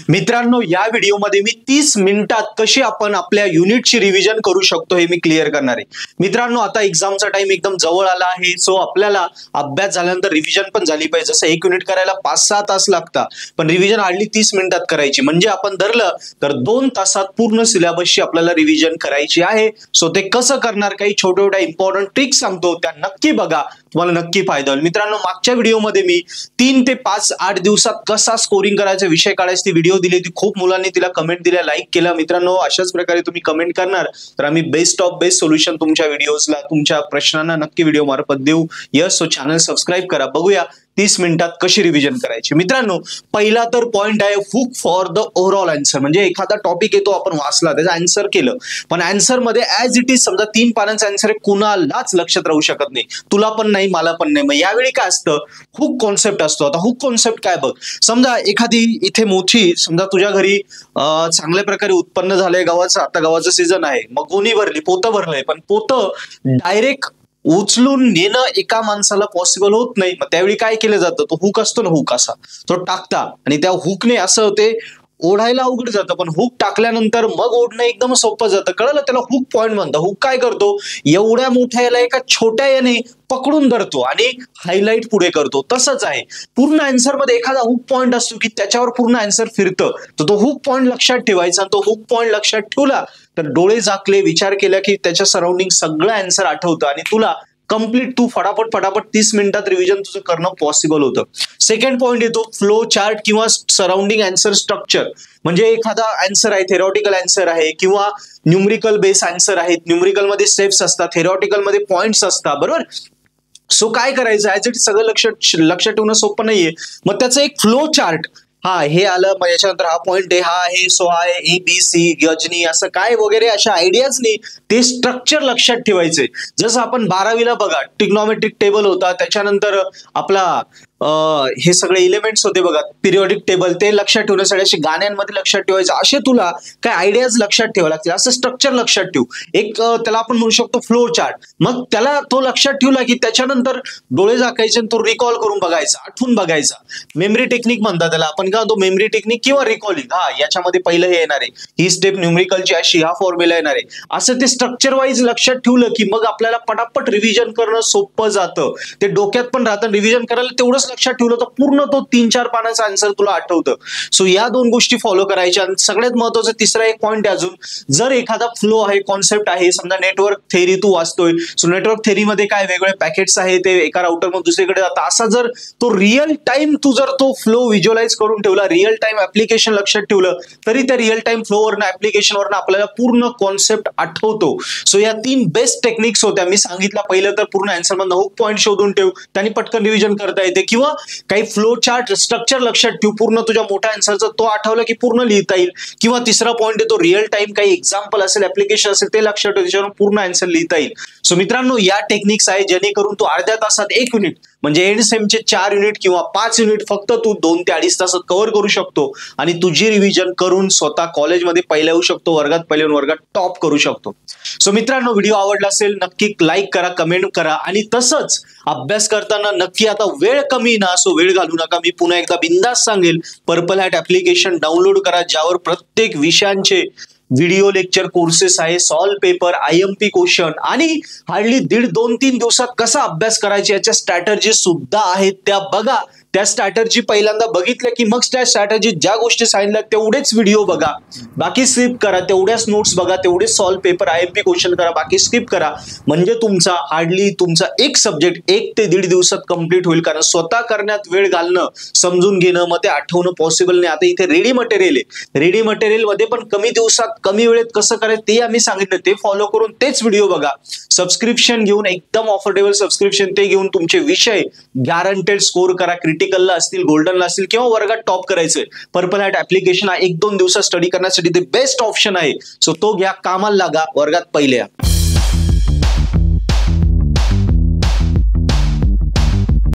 मित्रांनो, या व्हिडिओमध्ये मी 30 मिनिटात कशी आपण आपल्या युनिटची रिव्हिजन करू शकतो हे मी क्लिअर करणार आहे। मित्रांनो, आता एक्झामचा टाइम एकदम जवळ आला आहे, सो आपल्याला अभ्यास झाल्यानंतर रिव्हिजन पण झाली पाहिजे। जसं एक युनिट करायला 5-6 तास लागतात, पण रिव्हिजन हार्डली 30 मिनिटात करायची, म्हणजे आपण धरलं तर 2 तासात पूर्ण सिलेबसची आपल्याला रिव्हिजन करायची आहे। सो ते कसं करणार, काही छोट्या छोट्या इम्पॉर्टंट ट्रिक्स सांगतो, त्या नक्की बघा, तुम्हाला नक्की फायदा होईल। मित्रांनो, मागच्या व्हिडिओमध्ये मी 3 ते 5-8 दिवसात कसा स्कोरिंग करायचा विषय काढायचा ती व्हिडिओ दिली होती। खूप मुलांनी तिला कमेंट दिल्या, लाईक केला। मित्रांनो, अशाच प्रकारे तुम्ही कमेंट करणार तर आम्ही बेस्ट ऑफ बेस्ट सोल्युशन तुमच्या व्हिडिओजला, तुमच्या प्रश्नांना नक्की व्हिडिओ मार्फत देऊ। यस, सो चॅनल सबस्क्राईब करा। बघूया 30 मिनिटात कशी रिव्हिजन करायची। मित्रांनो, पहिला तर पॉइंट आहे hook for the overall answer, म्हणजे एखादा टॉपिक येतो, आपण वाचला, त्याचा आन्सर केलं, पण आन्सर मध्ये ऍज इट इज समजा 3 पानांचा आन्सर आहे, कुणालाच लक्षात राहू शकत नाही, तुला पण नाही, मला पण नाही। मग यावेळी काय असतं, हुक कॉन्सेप्ट असतो। आता हुक कॉन्सेप्ट काय बघ, समजा एखादी इथे मोठी, समजा तुझ्या घरी चांगल्या प्रकारे उत्पन्न झालंय गव्हाचं, आता गव्हाचं सीझन आहे, मग गोणी भरली, पोतं भरलंय, पण पोतं डायरेक्ट उचलून नेणं एका माणसाला पॉसिबल होत नाही। मग त्यावेळी काय केलं जातं, तो हुक असतो ना, हुक असा तो टाकता, आणि त्या हुकने असं होते, ओढायला अवघड जातं, पण हुक टाकल्यानंतर मग ओढणं एकदम सोपं जातं। कळलं, त्याला हुक पॉइंट म्हणतात। हुक काय करतो, एवढ्या मोठ्या याला एका छोट्या याने पकडून धरतो आणि हायलाइट पुढे करतो। तसंच आहे, पूर्ण आन्सर मध्ये एखादा हुक पॉइंट असतो की त्याच्यावर पूर्ण आन्सर फिरतं, तर तो हुक पॉइंट लक्षात ठेवायचा। तो हुक पॉइंट लक्षात ठेवला तर डोळे झाकले, विचार केला की त्याच्या सराउंडिंग सगळं आन्सर आठवतं आणि तुला कंप्लीट, तू फटाफट 30 मिनिटात रिव्हिजन तुझं करणं पॉसिबल होतं। सेकंड पॉइंट येतो फ्लो चार्ट किंवा सराउंडिंग आन्सर स्ट्रक्चर, म्हणजे एखादा आन्सर आहे, थेरॉटिकल आन्सर आहे किंवा न्यूमरिकल बेस आन्सर आहेत। न्यूमरिकल मध्ये स्टेप्स असतात, थेरॉटिकल मध्ये पॉइंट्स असतात, बरोबर। सो काय करायचं, ऍज इट सगळं लक्षात ठेवणं सोपं नाहीये, मग त्याचं एक फ्लो चार्ट, हा हे आलं, मग याच्यानंतर हा पॉइंट आहे, हा आहे, सो आहे ABC गजनी, असं काय वगैरे अशा आयडियाज नाही, ते स्ट्रक्चर लक्षात ठेवायचे। जसं आपण 12वीला बघा ट्रिग्नोमेट्रिक टेबल होता, त्याच्यानंतर आपला हे सगळे एलिमेंट्स होते बघा, पिरियोडिक टेबल, ते लक्षात ठेवण्यासाठी असे गाण्यांमध्ये लक्षात ठेवायचं, असे तुला काय आयडियाज लक्षात ठेवावे लागतील, असं स्ट्रक्चर लक्षात ठेव। एक त्याला आपण म्हणू शकतो फ्लो चार्ट। मग त्याला तो लक्षात ठेवला की त्याच्यानंतर डोळे झाकायचे, तो रिकॉल करून बघायचा, आठवून बघायचा। मेमरी टेक्निक म्हणतात त्याला आपण, का तो मेमरी टेक्निक किंवा रिकॉलिंग, हा याच्यामध्ये पहिलं हे येणार आहे, ही स्टेप न्यूमरिकलची अशी, हा फॉर्म्युला येणार आहे, असं ते स्ट्रक्चर वाईज लक्षात ठेवलं की मग आपल्याला पटापट रिव्हिजन करणं सोपं जातं। ते डोक्यात पण राहतं, रिव्हिजन करायला तेवढंच लक्षात ठेवलं तर पूर्ण तो 3-4 पानाचा आन्सर तुला आठवतं। सो या 2 गोष्टी फॉलो करायच्या। आणि सगळ्यात महत्त्वाचं तिसरा एक पॉइंट आहे अजून, जर एखादा फ्लो आहे, कॉन्सेप्ट आहे, समजा नेटवर्क थेअरी तू वाचतोय, सो नेटवर्क थेअरीमध्ये काय वेगवेगळे पॅकेट्स आहेत, ते एका राउटरमधून दुसरीकडे जातात, असा जर तो रिअल टाइम तू जर तो फ्लो व्हिज्युअलाइज करून ठेवला, रिअल टाइम ऍप्लिकेशन लक्षात ठेवलं, तरी त्या रिअल टाइम फ्लोवरनं, ऍप्लिकेशनवरनं आपल्याला पूर्ण कॉन्सेप्ट आठवतो। सो या 3 बेस्ट टेक्निक्स होत्या मी सांगितलं। पहिलं तर पूर्ण आन्सर मधनं हुक पॉइंट शोधून ठेव, त्यांनी पटकन रिव्हिजन करता येते, किंवा काही फ्लो चार्ट स्ट्रक्चर लक्षात ठेव, पूर्ण तुझ्या मोठ्या आन्सरचं तो आठवलं की पूर्ण लिहिता येईल। किंवा तिसरा पॉइंट आहे तो रिअल टाइम काही एक्झाम्पल असेल, ऍप्लिकेशन असेल, ते लक्षात ठेव, त्याच्यावर पूर्ण आन्सर लिहिता येईल। सो मित्रांनो, या टेक्निक्स आहे जेणेकरून तू अर्ध्या तासात 1 युनिट, म्हणजे एंड सेमचे 4 युनिट किंवा 5 युनिट फक्त तू 2 ते 2.5 तासात कव्हर करू शकतो आणि तुझी रिव्हिजन करून स्वतः कॉलेजमध्ये पहिला येऊ शकतो, वर्गात पहिले येऊन वर्गात टॉप करू शकतो। सो मित्रांनो, व्हिडिओ आवडला असेल नक्की लाईक करा, कमेंट करा, आणि तसंच अभ्यास करताना नक्की, आता वेळ कमी ना, सो वेळ घालू नका। मी पुन्हा एकदा बिंदास सांगेल, पर्पल हॅट ऍप्लिकेशन डाउनलोड करा, ज्यावर प्रत्येक विषयांचे व्हिडिओ लेक्चर कोर्सेस आहे, सॉल्व पेपर, IMP क्वेश्चन, आणि हार्डली 1.5-2-3 दिवसात कसा अभ्यास करायचा याच्या स्ट्रॅटर्जी सुद्धा आहेत, त्या बघा। त्या स्ट्रॅटर्जी पहिल्यांदा बघितल्या की मग त्या स्ट्रॅटर्जी ज्या गोष्टी सांगितल्या तेवढेच व्हिडिओ बघा, बाकी स्किप करा, तेवढ्याच नोट्स बघा, तेवढेच सॉल्व पेपर, IMP क्वेश्चन करा, बाकी स्किप करा, म्हणजे तुमचा हार्डली तुमचा एक सब्जेक्ट 1 ते 1.5 दिवसात कंप्लीट होईल। कारण स्वतः करण्यात वेळ घालणं, समजून घेणं, मग ते आठवणं पॉसिबल नाही। आता इथे रेडी मटेरियल आहे, रेडी मटेरियल मध्ये पण कमी दिवसात कमी वेळेत कसं करायचं ते आम्ही सांगितलं, ते फॉलो करून तेच व्हिडिओ बघा। सबस्क्रिप्शन घेऊन, एकदम ऑफोर्डेबल सबस्क्रिप्शन, ते घेऊन तुमचे विषय गॅरंटेड स्कोर करा, क्रिटिकलला असतील, गोल्डनला असतील, किंवा वर्गात टॉप करायचंय। पर्पल हॅट ऍप्लिकेशन हा 1-2 दिवसात स्टडी करण्यासाठी ते बेस्ट ऑप्शन आहे। सो तो घ्या, कामाला लागा, वर्गात पहिले या।